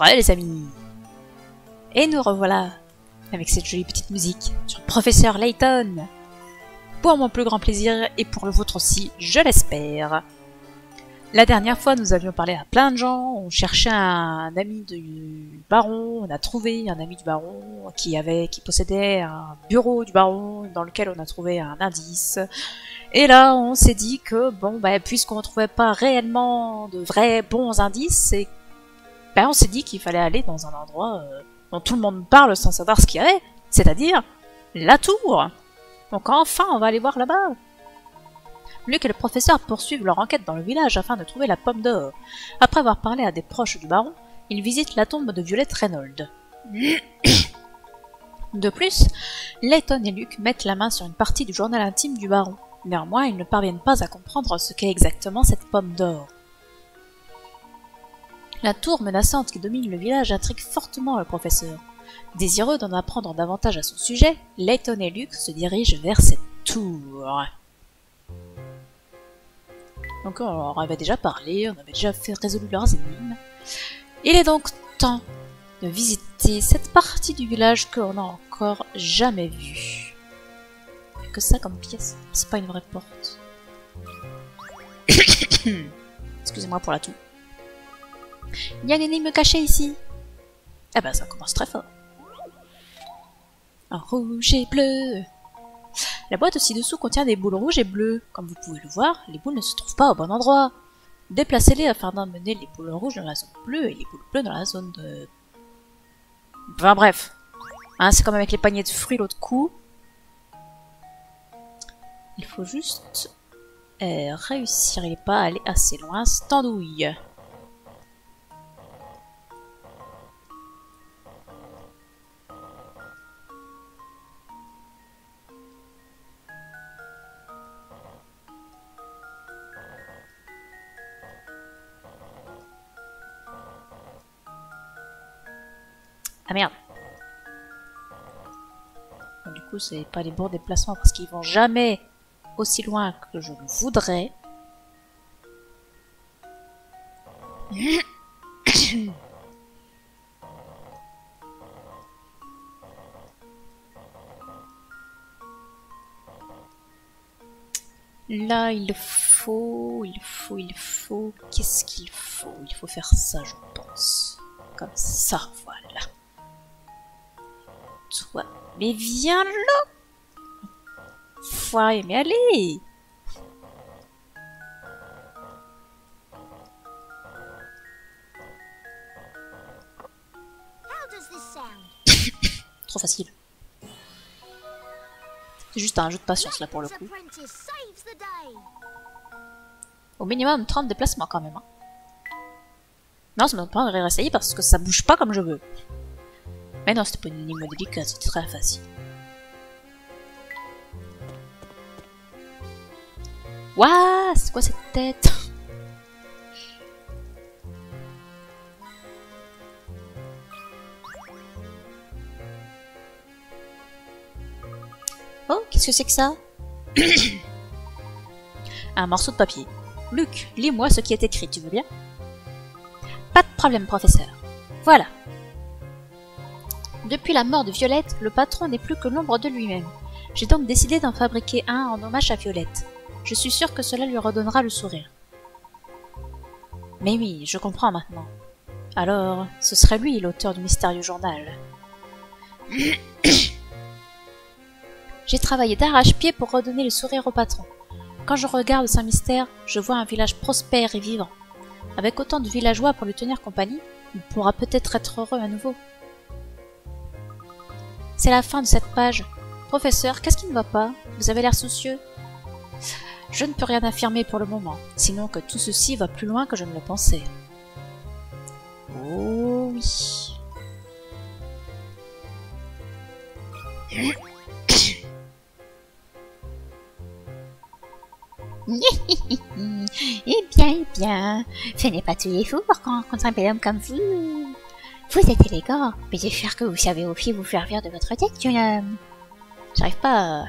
Les amis. Et nous revoilà avec cette jolie petite musique sur le professeur Layton. Pour mon plus grand plaisir et pour le vôtre aussi, je l'espère. La dernière fois, nous avions parlé à plein de gens, on cherchait un ami du baron, on a trouvé un ami du baron qui possédait un bureau du baron dans lequel on a trouvé un indice. Et là, on s'est dit que, bon, puisqu'on ne trouvait pas réellement de vrais bons indices, on s'est dit qu'il fallait aller dans un endroit dont tout le monde parle sans savoir ce qu'il y avait, c'est-à-dire la tour. Donc enfin, on va aller voir là-bas. Luc et le professeur poursuivent leur enquête dans le village afin de trouver la pomme d'or. Après avoir parlé à des proches du baron, ils visitent la tombe de Violette Reynolds. De plus, Layton et Luc mettent la main sur une partie du journal intime du baron. Néanmoins, ils ne parviennent pas à comprendre ce qu'est exactement cette pomme d'or. La tour menaçante qui domine le village intrigue fortement le professeur. Désireux d'en apprendre davantage à son sujet, Layton et Luc se dirigent vers cette tour. Donc on leur avait déjà parlé, on avait déjà résolu leurs énigmes. Il est donc temps de visiter cette partie du village que l'on n'a encore jamais vue. Que ça comme pièce, c'est pas une vraie porte. Excusez-moi pour la toux. Il y a une énigme cachée ici. Eh ben ça commence très fort. En rouge et bleu. La boîte ci-dessous contient des boules rouges et bleues. Comme vous pouvez le voir, les boules ne se trouvent pas au bon endroit. Déplacez-les afin d'emmener les boules rouges dans la zone bleue et les boules bleues dans la zone de... Enfin bref. Hein, c'est comme avec les paniers de fruits l'autre coup. Il faut juste réussir. Il n'est pas allé assez loin. Standouille. Ah merde. Bon, du coup, c'est pas les bons déplacements parce qu'ils vont jamais aussi loin que je le voudrais. Là, il faut... Qu'est-ce qu'il faut? Il faut faire ça, je pense. Comme ça, voilà. Toi, mais viens là! Foiré, mais allez! Trop facile. C'est juste un jeu de patience là pour le coup. Au minimum 30 déplacements quand même. Hein. Non, ça me demande pas de réessayer parce que ça bouge pas comme je veux. Mais non, c'était pas une énigme délicate, c'était très facile. Waouh, c'est quoi cette tête? Oh, qu'est-ce que c'est que ça? Un morceau de papier. Luc, lis-moi ce qui est écrit, tu veux bien? Pas de problème, professeur. Voilà. Depuis la mort de Violette, le patron n'est plus que l'ombre de lui-même. J'ai donc décidé d'en fabriquer un en hommage à Violette. Je suis sûre que cela lui redonnera le sourire. Mais oui, je comprends maintenant. Alors, ce serait lui l'auteur du mystérieux journal. J'ai travaillé d'arrache-pied pour redonner le sourire au patron. Quand je regarde Saint Mystère, je vois un village prospère et vivant. Avec autant de villageois pour lui tenir compagnie, il pourra peut-être être heureux à nouveau. C'est la fin de cette page. Professeur, qu'est-ce qui ne va pas? Vous avez l'air soucieux. Je ne peux rien affirmer pour le moment, sinon que tout ceci va plus loin que je ne le pensais. Oh oui. Eh bien, ce n'est pas tous les jours qu'on rencontre un bel homme comme vous. Vous êtes élégant, mais j'espère que vous savez aussi vous servir de votre tête, jeune homme. J'arrive pas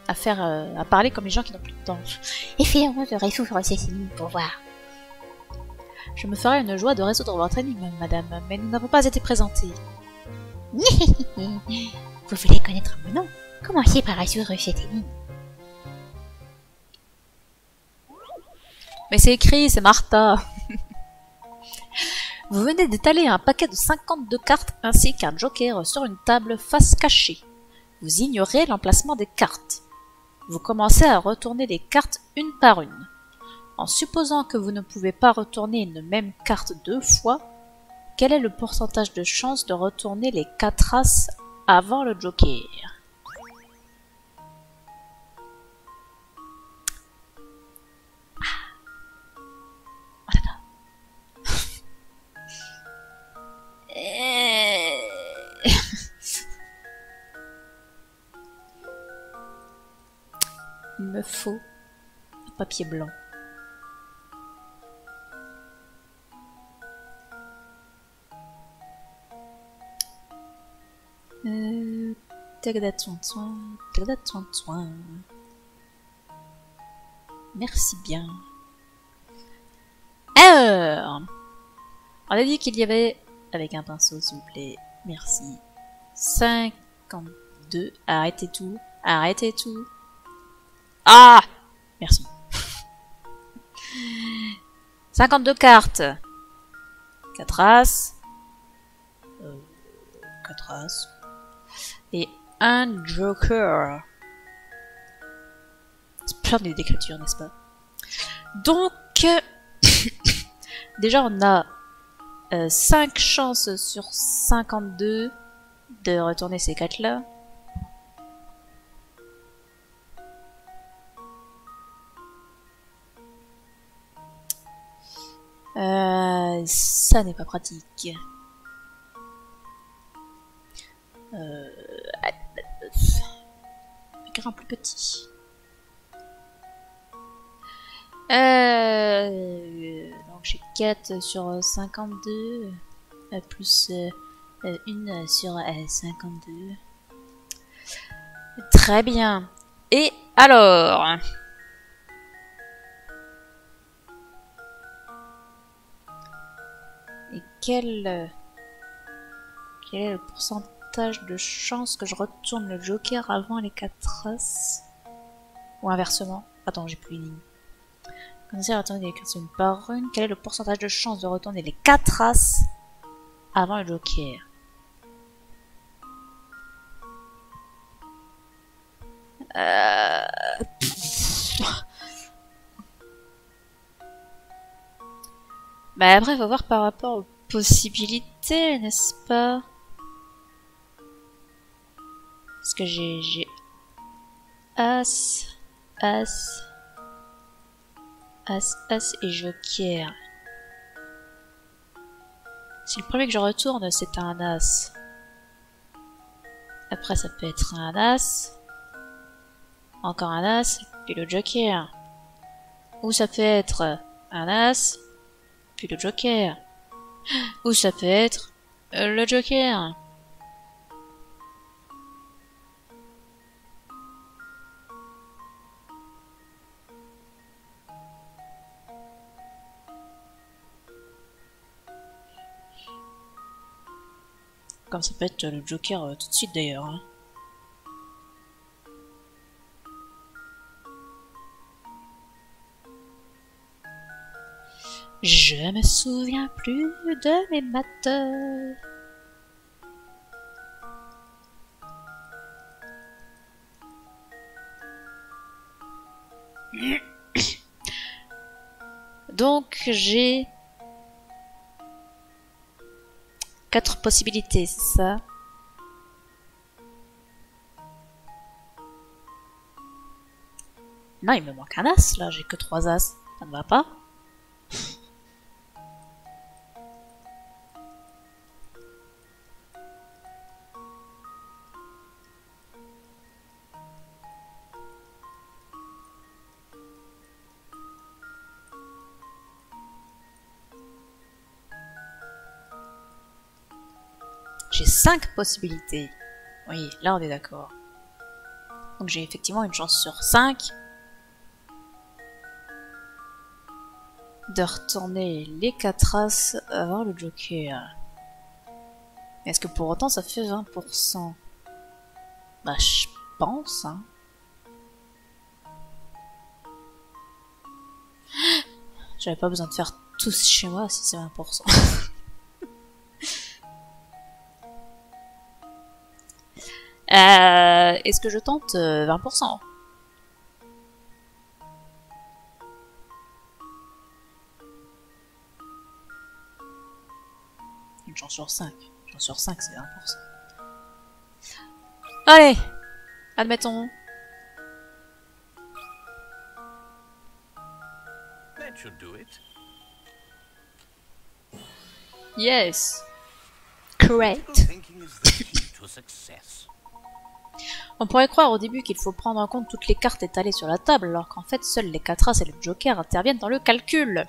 à parler comme les gens qui n'ont plus de temps. Essayons de résoudre ces signes pour voir. Je me ferai une joie de résoudre votre énigme, madame, mais nous n'avons pas été présentés. Vous voulez connaître mon nom? Commencez par résoudre cette énigme. Mais c'est écrit, c'est Martha. Vous venez d'étaler un paquet de 52 cartes ainsi qu'un joker sur une table face cachée. Vous ignorez l'emplacement des cartes. Vous commencez à retourner les cartes une par une. En supposant que vous ne pouvez pas retourner une même carte 2 fois, quel est le pourcentage de chance de retourner les 4 as avant le joker? Il me faut un papier blanc. Merci bien. Alors, on a dit qu'il y avait, avec un pinceau s'il vous plaît, merci, 52, arrêtez tout, arrêtez tout. Ah! Merci. 52 cartes. 4 as. 4 as. Et un joker. C'est plein d'écriture, n'est-ce pas? Donc, déjà on a 5 chances sur 52 de retourner ces 4-là. Ça n'est pas pratique. Avec un plus petit. Donc j'ai 4 sur 52 plus 1 sur 52. Très bien. Et alors, et quel est le pourcentage de chance que je retourne le joker avant les 4 as? Ou inversement? Attends, j'ai plus une ligne. Commencez à retourner les cartes une par une. Quel est le pourcentage de chance de retourner les 4 as avant le joker? Bah après, il faut voir par rapport aux possibilités, n'est-ce pas? Parce que j'ai as, as, as, as et joker. Si le premier que je retourne, c'est un as. Après, ça peut être un as. Encore un as, puis le joker. Ou ça peut être un as, puis le joker. Ou ça peut être le joker. Comme ça peut être le joker tout de suite d'ailleurs. Hein. Je me souviens plus de mes maths. Donc j'ai 4 possibilités, c'est ça? Non, il me manque un as là, j'ai que 3 as. Ça ne va pas? J'ai 5 possibilités. Oui, là on est d'accord. Donc j'ai effectivement une chance sur 5 de retourner les 4 As avant le Joker. Est-ce que pour autant ça fait 20%? Bah je pense, hein. J'avais pas besoin de faire tous chez moi si c'est 20%. Est-ce que je tente 20%? Une chance sur 5. Une chance sur 5, c'est 20%. Allez! Admettons. That should do it. Yes! Correct. Thinking is the key to success. On pourrait croire au début qu'il faut prendre en compte toutes les cartes étalées sur la table, alors qu'en fait seuls les 4 As et le Joker interviennent dans le calcul.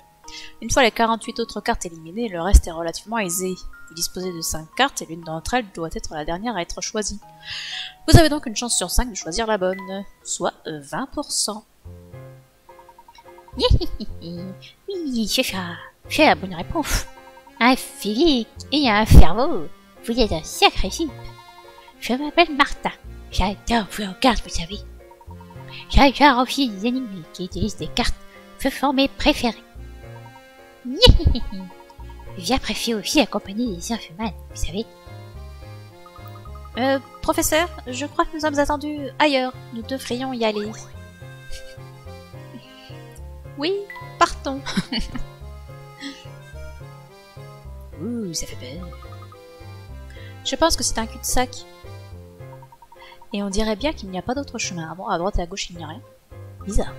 Une fois les 48 autres cartes éliminées, le reste est relativement aisé. Vous disposez de 5 cartes et l'une d'entre elles doit être la dernière à être choisie. Vous avez donc une chance sur 5 de choisir la bonne, soit 20%. Oui, c'est ça. C'est la bonne réponse. Un physique et un cerveau. Vous êtes un sacré type. Je m'appelle Martha. J'adore jouer aux cartes, vous savez. J'adore aussi les ennemis qui utilisent des cartes. Ce sont mes préférés. J'apprécie aussi accompagner les inhumains, vous savez. Professeur, je crois que nous sommes attendus ailleurs. Nous devrions y aller. Oui, partons. Ouh, ça fait peur. Je pense que c'est un cul-de-sac. Et on dirait bien qu'il n'y a pas d'autre chemin. Ah bon, à droite et à gauche, il n'y a rien. Bizarre.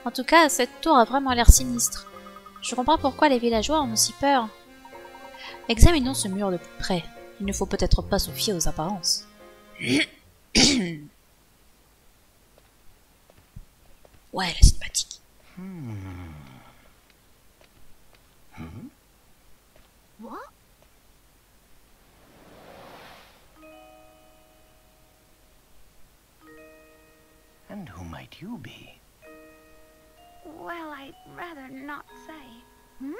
En tout cas, cette tour a vraiment l'air sinistre. Je comprends pourquoi les villageois ont aussi peur. Examinons ce mur de plus près. Il ne faut peut-être pas se fier aux apparences. Ouais, la sympathique. What? And who might you be? Well, I'd rather not say. Hmm?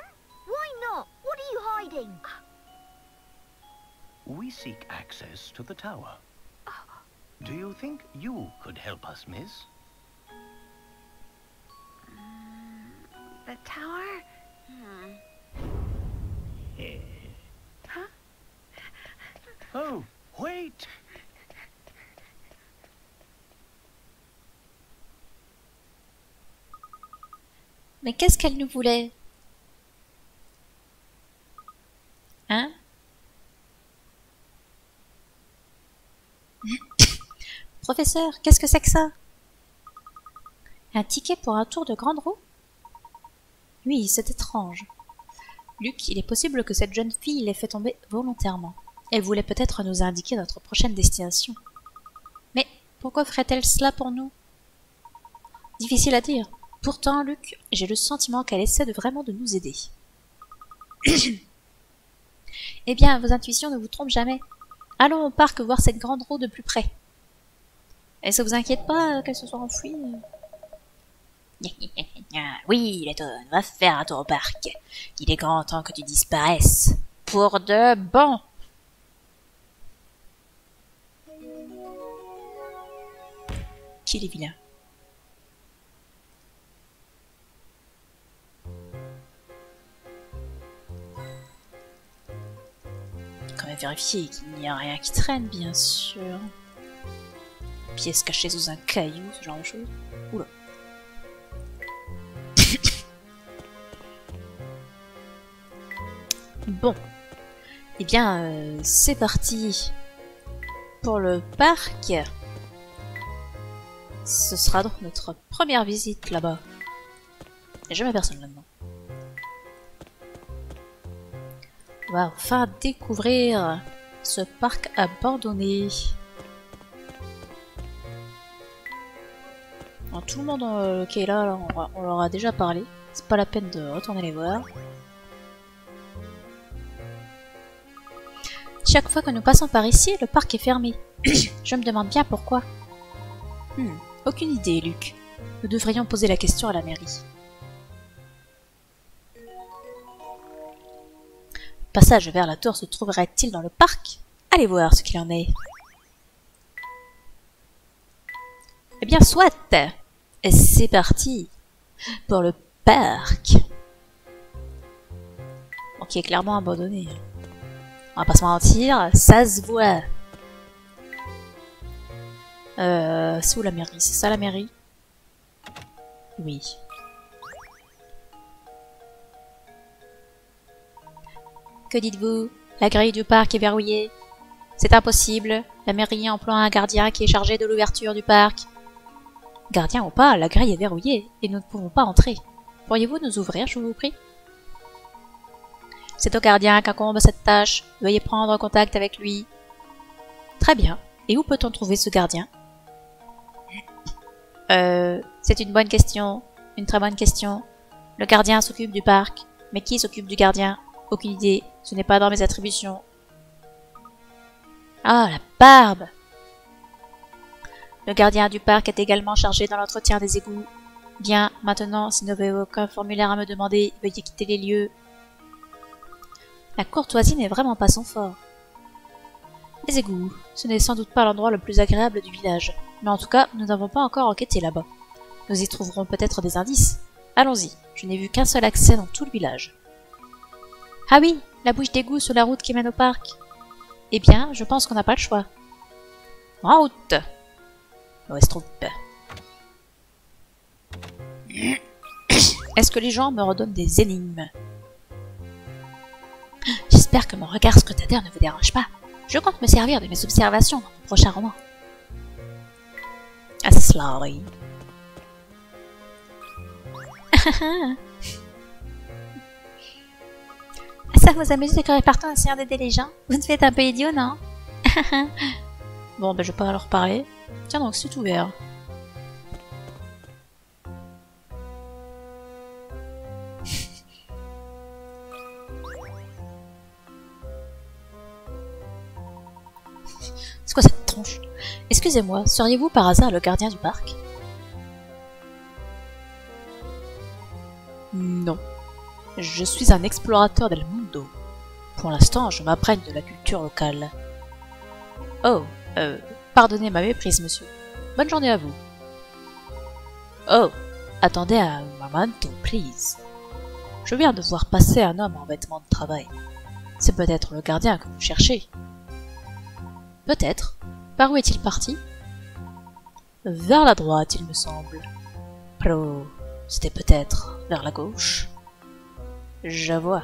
Why not? What are you hiding? We seek access to the tower. Do you think you could help us, miss? The tower? Huh? Oh, wait! Mais qu'est-ce qu'elle nous voulait? Hein? Professeur, qu'est-ce que c'est que ça? Un ticket pour un tour de grande roue? Oui, c'est étrange. Luc, il est possible que cette jeune fille l'ait fait tomber volontairement. Elle voulait peut-être nous indiquer notre prochaine destination. Mais pourquoi ferait-elle cela pour nous? Difficile à dire. Pourtant, Luc, j'ai le sentiment qu'elle essaie vraiment de nous aider. Eh bien, vos intuitions ne vous trompent jamais. Allons au parc voir cette grande roue de plus près. Et ça vous inquiète pas qu'elle se soit enfouie? Oui, Letton, va faire un tour au parc. Il est grand temps que tu disparaisses. Pour de bon. Qu'il est vilain. Quand même vérifier qu'il n'y a rien qui traîne, bien sûr. Pièce cachée sous un caillou, ce genre de choses. Oula. Bon. Eh bien, c'est parti pour le parc. Ce sera donc notre première visite là-bas. Il n'y a jamais personne là-dedans. On va enfin découvrir ce parc abandonné. Alors, tout le monde qui est là, on leur a déjà parlé. C'est pas la peine de retourner les voir. Chaque fois que nous passons par ici, le parc est fermé. Je me demande bien pourquoi. Aucune idée, Luc. Nous devrions poser la question à la mairie. passage vers la tour se trouverait-il dans le parc? Allez voir ce qu'il en est. Eh bien, soit. Et c'est parti pour le parc. Bon, qui est clairement abandonné. On va pas se mentir, ça se voit. C'est où la mairie? C'est ça la mairie? Oui. Que dites-vous? La grille du parc est verrouillée. C'est impossible. La mairie emploie un gardien qui est chargé de l'ouverture du parc. Gardien ou pas, la grille est verrouillée et nous ne pouvons pas entrer. Pourriez-vous nous ouvrir, je vous prie? C'est au gardien qu'incombe cette tâche. Veuillez prendre contact avec lui. Très bien. Et où peut-on trouver ce gardien? C'est une bonne question. Une très bonne question. Le gardien s'occupe du parc. Mais qui s'occupe du gardien? Aucune idée. Ce n'est pas dans mes attributions. Ah, la barbe! Le gardien du parc est également chargé dans l'entretien des égouts. Bien, maintenant, si vous n'avez aucun formulaire à me demander, veuillez quitter les lieux. La courtoisie n'est vraiment pas son fort. Les égouts, ce n'est sans doute pas l'endroit le plus agréable du village. Mais en tout cas, nous n'avons pas encore enquêté là-bas. Nous y trouverons peut-être des indices. Allons-y, je n'ai vu qu'un seul accès dans tout le village. Ah oui, la bouche d'égout sur la route qui mène au parc. Eh bien, je pense qu'on n'a pas le choix. En route! Mauvaise troupe. Est-ce que les gens me redonnent des énigmes? J'espère que mon regard scrutateur ne vous dérange pas. Je compte me servir de mes observations dans mon prochain roman. Ah, cela, oui. Ça vous amuse de courir partout en essayant d'aider les gens? Vous ne faites un peu idiot, non? Bon, ben je vais pas leur parler. Tiens donc, c'est ouvert. C'est quoi cette tronche? Excusez-moi, seriez-vous par hasard le gardien du parc? Non. Je suis un explorateur del mundo. Pour l'instant, je m'apprenne de la culture locale. Oh, pardonnez ma méprise, monsieur. Bonne journée à vous. Oh, attendez un momento, please. Je viens de voir passer un homme en vêtements de travail. C'est peut-être le gardien que vous cherchez. Peut-être. Par où est-il parti? Vers la droite, il me semble. Oh, c'était peut-être vers la gauche. Je vois.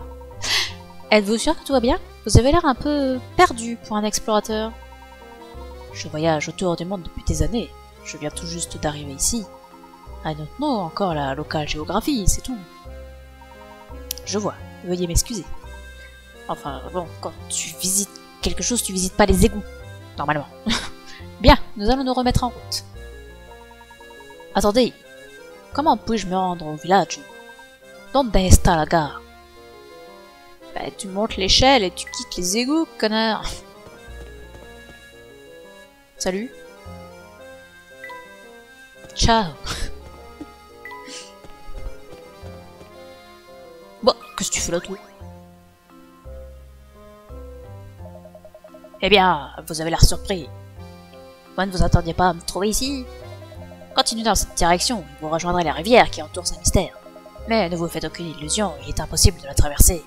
Êtes-vous sûr que tout va bien? Vous avez l'air un peu perdu pour un explorateur. Je voyage autour du monde depuis des années. Je viens tout juste d'arriver ici. I don't know encore la locale géographie, c'est tout. Je vois. Veuillez m'excuser. Enfin, bon, quand tu visites quelque chose, tu visites pas les égouts. Normalement. Bien, nous allons nous remettre en route. Attendez. Comment puis-je me rendre au village? Donde está la gare? Bah, tu montes l'échelle et tu quittes les égouts, connard. Salut. Ciao. Bon, qu'est-ce que tu fais là, toi? Eh bien, vous avez l'air surpris. Vous ne vous attendiez pas à me trouver ici? Continuez dans cette direction, vous rejoindrez la rivière qui entoure ce mystère. Mais ne vous faites aucune illusion, il est impossible de la traverser.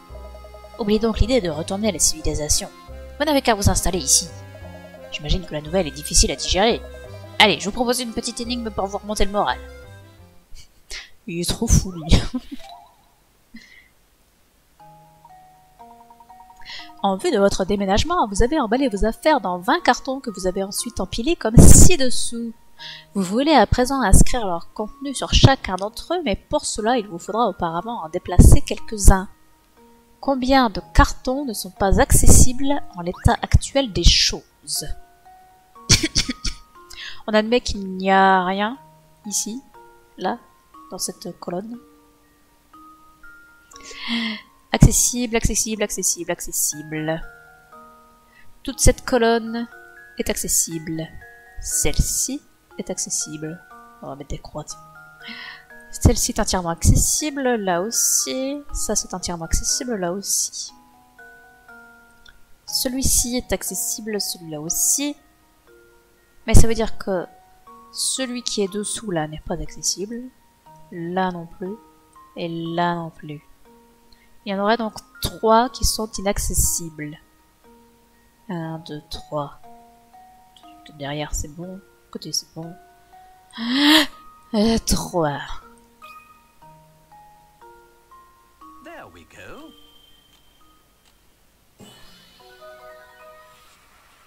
Oubliez donc l'idée de retourner à la civilisation. Vous n'avez qu'à vous installer ici. J'imagine que la nouvelle est difficile à digérer. Allez, je vous propose une petite énigme pour vous remonter le moral. Il est trop fou, lui. En vue de votre déménagement, vous avez emballé vos affaires dans 20 cartons que vous avez ensuite empilés comme ci-dessous. Vous voulez à présent inscrire leur contenu sur chacun d'entre eux, mais pour cela, il vous faudra auparavant en déplacer quelques-uns. Combien de cartons ne sont pas accessibles en l'état actuel des choses? On admet qu'il n'y a rien ici, là, dans cette colonne. Accessible, accessible, accessible, accessible. Toute cette colonne est accessible. Celle-ci est accessible. On va mettre des croix. Celle-ci est entièrement accessible, là aussi. Ça, c'est entièrement accessible, là aussi. Celui-ci est accessible, celui-là aussi. Mais ça veut dire que celui qui est dessous là n'est pas accessible. Là non plus. Et là non plus. Il y en aurait donc 3 qui sont inaccessibles. 1, 2, 3. Derrière c'est bon. Côté c'est bon. 3. There we go.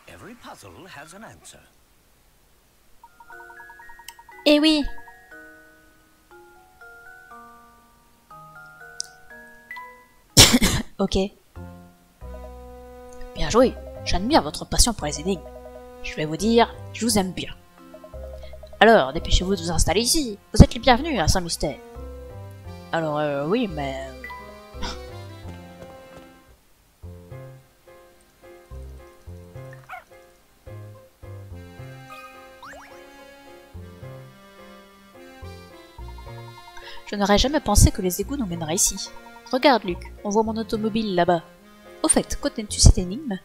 Every puzzle has an answer. Eh oui. Ok. Bien joué. J'admire votre passion pour les énigmes. Je vais vous dire, je vous aime bien. Alors, dépêchez-vous de vous installer ici. Vous êtes les bienvenus à Saint-Mystère. Alors, oui, mais... Je n'aurais jamais pensé que les égouts nous mèneraient ici. Regarde, Luc, on voit mon automobile là-bas. Au fait, connais-tu cette énigme?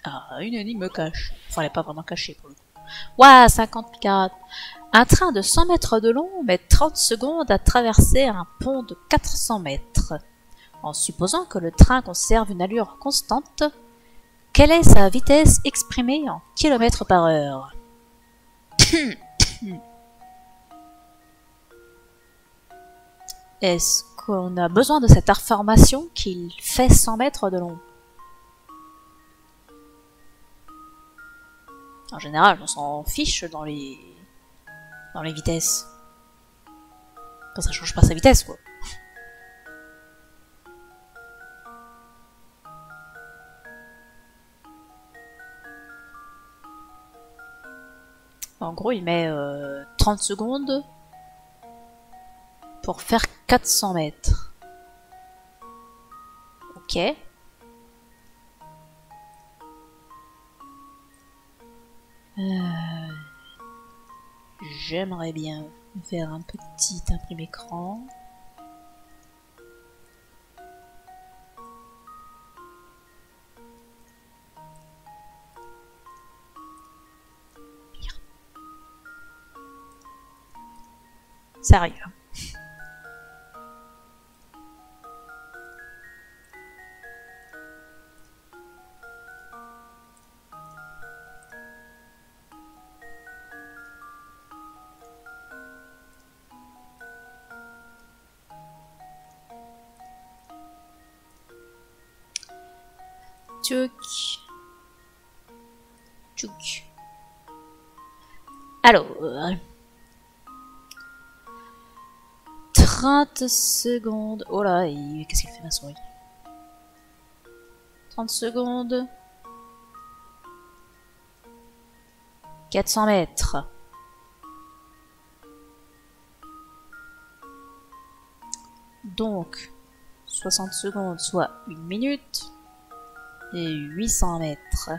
Ah, une énigme cache. Enfin, elle n'est pas vraiment cachée pour le coup. Ouah, 54. Un train de 100 mètres de long met 30 secondes à traverser un pont de 400 mètres. En supposant que le train conserve une allure constante, quelle est sa vitesse exprimée en kilomètres par heure? Est-ce qu'on a besoin de cette information qu'il fait 100 mètres de long? En général, on s'en fiche dans les vitesses. Enfin, ça change pas sa vitesse, quoi. En gros, il met 30 secondes pour faire 400 mètres. Ok. J'aimerais bien faire un petit imprimé écran. Ça arrive. Tchouk. Tchouk. Alors... 30 secondes. Oh là, qu'est-ce qu'elle fait ma souris? 30 secondes. 400 mètres. Donc, 60 secondes, soit 1 minute. Et 800 mètres.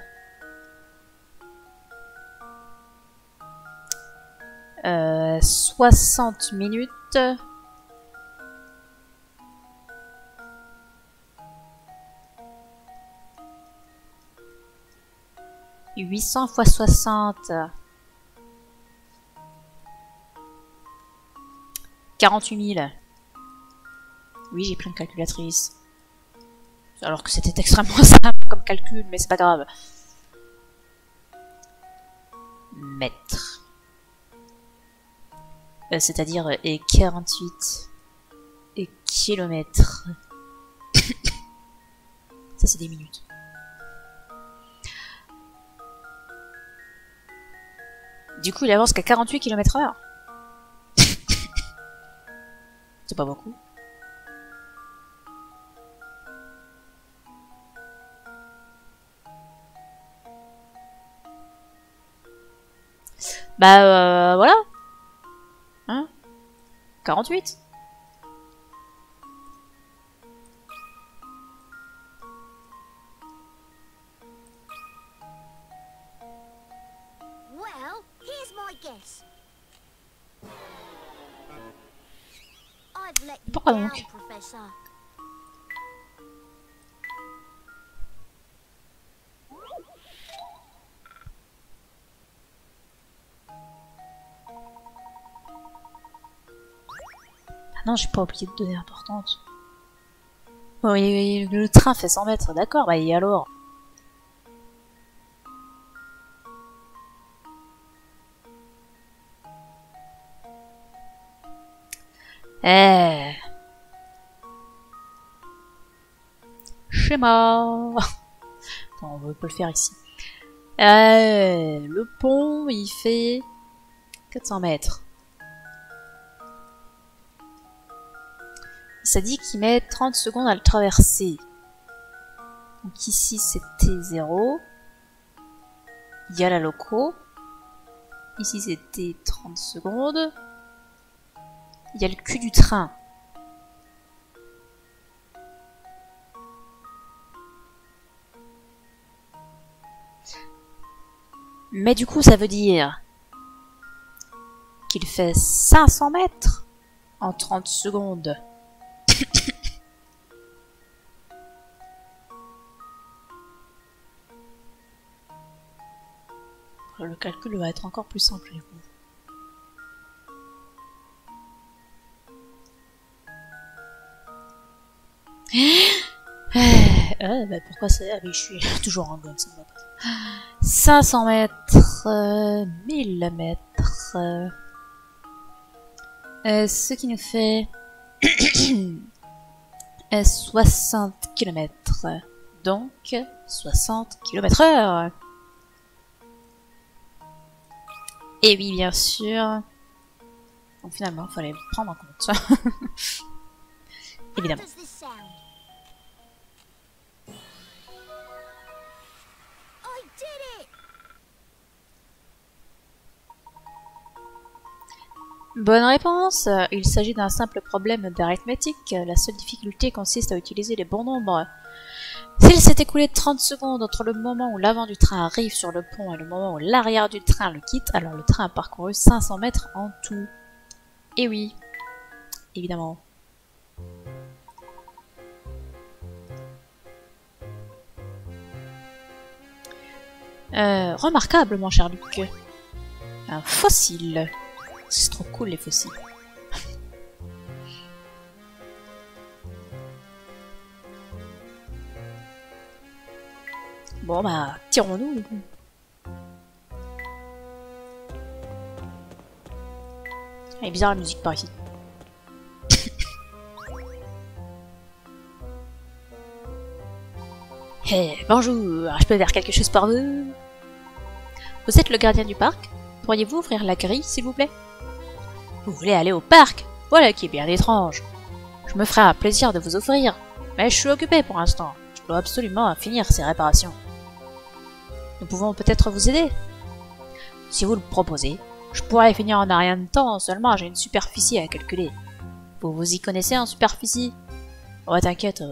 60 minutes. 800 fois 60. 48 000. Oui, j'ai pris une calculatrice. Alors que c'était extrêmement simple comme calcul, mais c'est pas grave. Mètres. C'est-à-dire et 48 et kilomètres. Ça, c'est des minutes. Du coup, il avance qu'à 48 km/h. C'est pas beaucoup. Bah, voilà. Hein? 48. Well, here's my guess. I've let you Pourquoi down, donc? Professor. Ah non, j'ai pas oublié de donner importante. Oh, oui, le train fait 100 mètres, d'accord, bah et alors? Eh. Schéma. Attends, on peut le faire ici. Le pont, il fait 400 mètres. Ça dit qu'il met 30 secondes à le traverser. Donc ici, c'était 0. Il y a la loco. Ici, c'était 30 secondes. Il y a le cul du train. Mais du coup, ça veut dire qu'il fait 500 mètres en 30 secondes. Le calcul va être encore plus simple, du coup. Bah pourquoi ça? Ah oui, je suis toujours en gomme, ça me va pas. 500 mètres, 1000 mètres, ce qui nous fait 60 km, donc 60 km/h. Et oui, bien sûr. Donc finalement, il fallait le prendre en compte. Évidemment. Bonne réponse. Il s'agit d'un simple problème d'arithmétique. La seule difficulté consiste à utiliser les bons nombres. S'il s'est écoulé 30 secondes entre le moment où l'avant du train arrive sur le pont et le moment où l'arrière du train le quitte, alors le train a parcouru 500 mètres en tout. Et oui, évidemment. Remarquable, mon cher Luc. Un fossile. C'est trop cool, les fossiles. Bon, bah, tirons-nous. Elle est bizarre, la musique, par ici. Hey, bonjour, je peux faire quelque chose pour vous? Vous êtes le gardien du parc? Pourriez-vous ouvrir la grille, s'il vous plaît? Vous voulez aller au parc? Voilà qui est bien étrange. Je me ferai un plaisir de vous offrir, mais je suis occupé pour l'instant. Je dois absolument finir ces réparations. Nous pouvons peut-être vous aider? Si vous le proposez, je pourrais finir en un rien de temps, seulement j'ai une superficie à calculer. Vous vous y connaissez en superficie? Ouais, t'inquiète,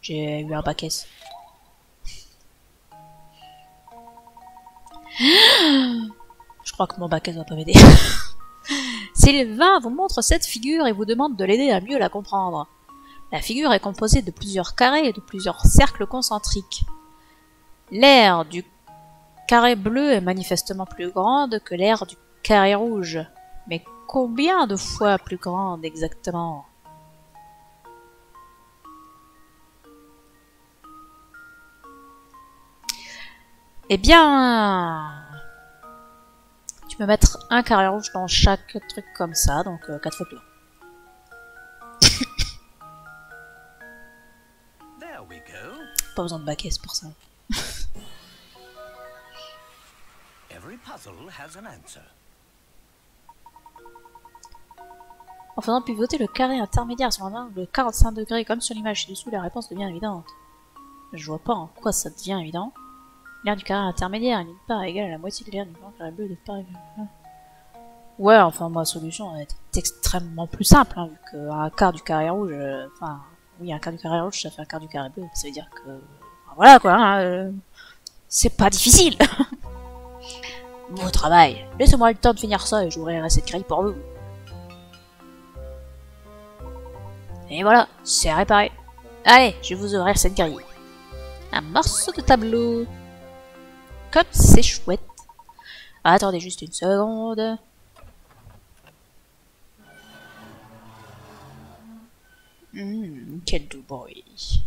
j'ai eu un paquet. Je crois que mon bac va pas m'aider. Sylvain vous montre cette figure et vous demande de l'aider à mieux la comprendre. La figure est composée de plusieurs carrés et de plusieurs cercles concentriques. L'aire du carré bleu est manifestement plus grande que l'aire du carré rouge. Mais combien de fois plus grande exactement? Eh bien... Tu peux mettre un carré rouge dans chaque truc comme ça, donc 4 fois plus grand. Pas besoin de baquet pour ça. En faisant pivoter le carré intermédiaire sur un angle de 45 degrés comme sur l'image ci-dessous, la réponse devient évidente. Je vois pas en quoi ça devient évident. L'aire du carré intermédiaire est d'une part égale à la moitié de l'aire du grand carré bleu de part égale. Ouais, enfin ma solution est extrêmement plus simple, hein, vu qu'un quart du carré rouge, enfin, oui, un quart du carré rouge, ça fait un quart du carré bleu, ça veut dire que, voilà quoi, hein, c'est pas difficile. Beau travail, laissez-moi le temps de finir ça et j'ouvrirai cette grille pour vous. Et voilà, c'est réparé. Allez, je vais vous ouvrir cette grille. Un morceau de tableau. Comme c'est chouette. Attendez juste une seconde. Quel doux bruit.